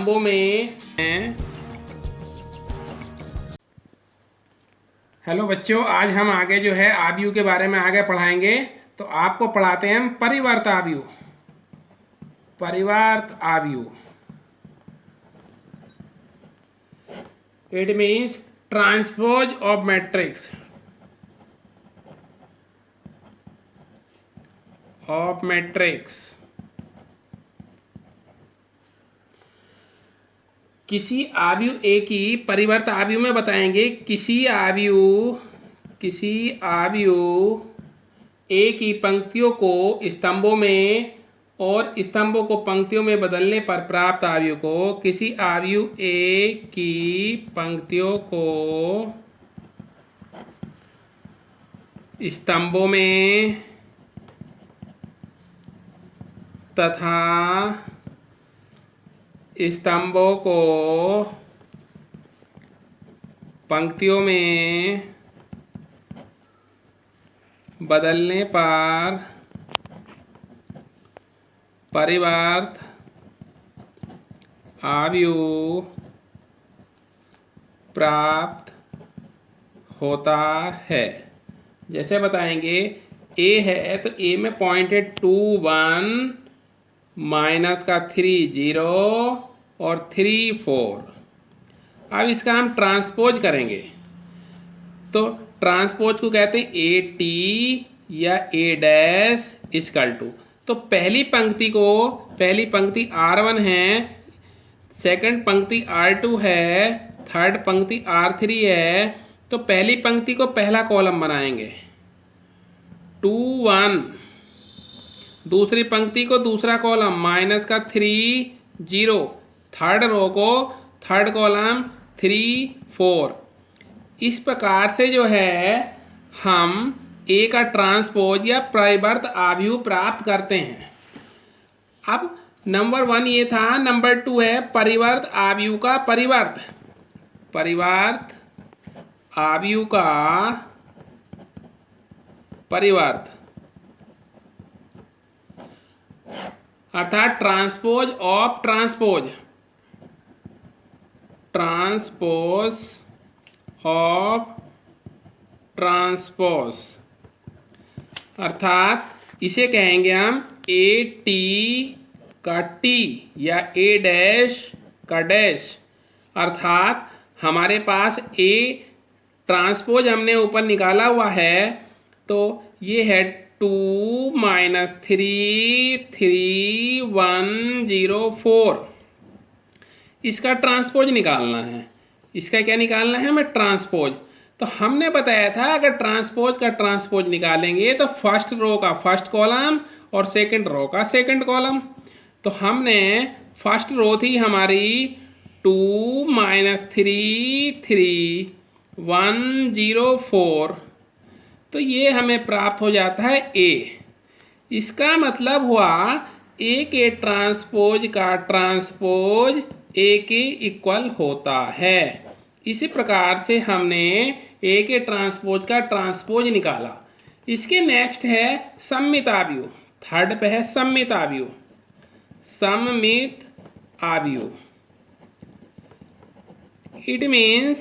स्तंभों में हैं। हेलो बच्चों, आज हम आगे जो है आव्यूह के बारे में आगे पढ़ाएंगे। तो आपको पढ़ाते हैं हम परिवर्त आव्यूह। परिवर्त आव्यूह it means transpose of matrix किसी आव्यूह ए की परिवर्त आव्यूह में बताएंगे किसी आव्यूह ए की पंक्तियों को स्तंभों में और स्तंभों को पंक्तियों में बदलने पर प्राप्त आव्यूह को किसी आव्यूह ए की पंक्तियों को स्तंभों में तथा स्तंभों को पंक्तियों में बदलने पर परिवर्त आव्यूह प्राप्त होता है। जैसे बताएंगे ए है तो ए में पॉइंटेड 2 1 माइनस का 3 0 और 3 4। अब इसका हम ट्रांसपोज करेंगे तो ट्रांसपोज को कहते हैं ए टी या ए डैश इक्वल टू। तो पहली पंक्ति R1 है, सेकंड पंक्ति R2 है, थर्ड पंक्ति R3 है। तो पहली पंक्ति को पहला कॉलम बनाएंगे 2 1, दूसरी पंक्ति को दूसरा कॉलम माइनस का 3 0, थर्ड रो को थर्ड कॉलम 3 4। इस प्रकार से जो है हम ए का ट्रांसपोज या परिवर्त आव्यूह प्राप्त करते हैं। अब नंबर 1 ये था, नंबर 2 है परिवर्त आव्यूह का परिवर्त आव्यूह का परिवर्त अर्थात ट्रांसपोज ऑफ ट्रांसपोज अर्थात इसे कहेंगे हम ए टी का टी या ए डैश का डैश। अर्थात हमारे पास ए ट्रांसपोज हमने ऊपर निकाला हुआ है तो ये है 2 -3 3 1 0 4। इसका ट्रांसपोज निकालना है। इसका क्या निकालना है हमें? ट्रांसपोज। तो हमने बताया था अगर ट्रांसपोज का ट्रांसपोज निकालेंगे तो फर्स्ट रो का फर्स्ट कॉलम और सेकंड रो का सेकंड कॉलम। तो हमने फर्स्ट रो थी हमारी 2 -3 3 1 0 4। तो ये हमें प्राप्त हो जाता है ए। इसका मतलब हुआ ए के ट्रांसपोज का ट्रांसपोज ए के इक्वल होता है। इसी प्रकार से हमने ए के ट्रांसपोज का ट्रांसपोज निकाला। इसके नेक्स्ट है सममित आव्यूह। थर्ड पे है सममित आव्यूह। It means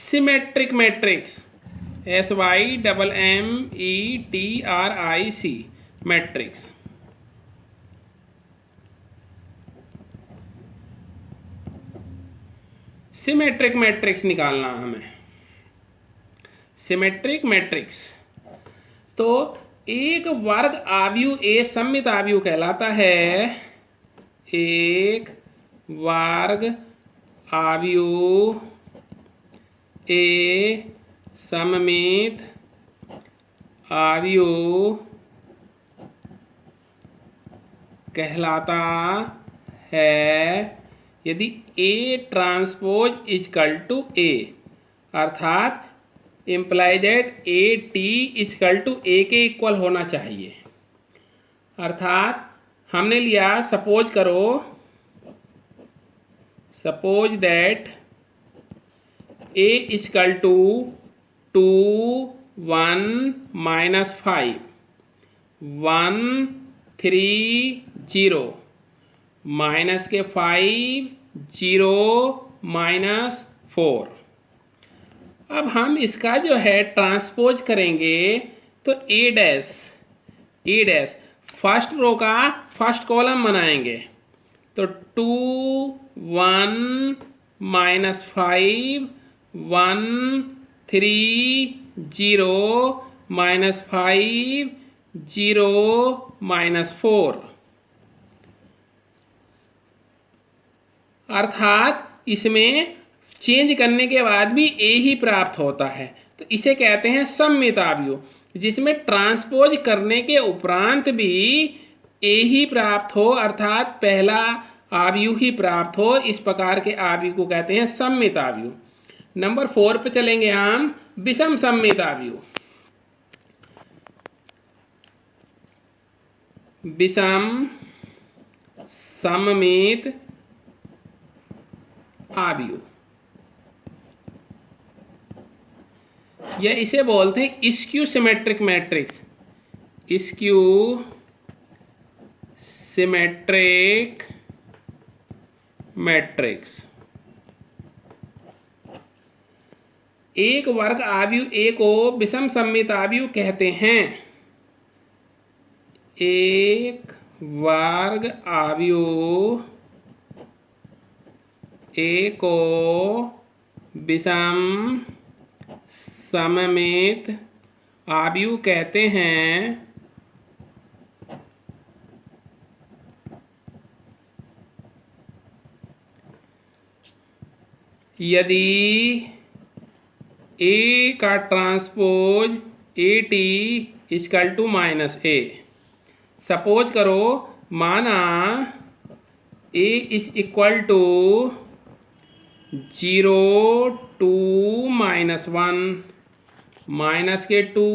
symmetric matrix SYMMETRIC matrix. Symmetric matrix निकालना हमें। सिमेट्रिक मैट्रिक्स तो एक वर्ग आव्यूह ए सममित आव्यूह कहलाता है। एक वर्ग आव्यूह ए सममित आव्यूह कहलाता है यदि A transpose equal to A. अर्थात imply that A T equal to A के इक्वल होना चाहिए। अर्थात हमने लिया suppose that A equal to 2 1 -5 1 3 0 minus के 5, 0 माइनस 4। अब हम इसका जो है ट्रांसपोज करेंगे तो ए डैश फर्स्ट रो का फर्स्ट कॉलम बनाएंगे तो 2 1 माइनस 5 1 3 0 माइनस 5 0 माइनस 4। अर्थात इसमें चेंज करने के बाद भी ए ही प्राप्त होता है, तो इसे कहते हैं सममित आव्यूह, जिसमें ट्रांसपोज करने के उपरांत भी ए ही प्राप्त हो, अर्थात पहला आव्यूह ही प्राप्त हो। इस प्रकार के आव्यूह को कहते हैं सममित आव्यूह। नंबर 4 पे चलेंगे हम, विषम सममित आव्यूह। विषम सममित आव्यूह, या इसे बोलते हैं skew symmetric matrix. Skew symmetric matrix. एक वर्ग आव्यूह ए को विषम सममित आव्यूह कहते हैं। एक वर्ग आव्यूह ए को विषम सममित आव्यूह कहते हैं यदि ए का transpose A T equal to minus A. Suppose करो, माना A is equal to 0 2 -1 minus के 2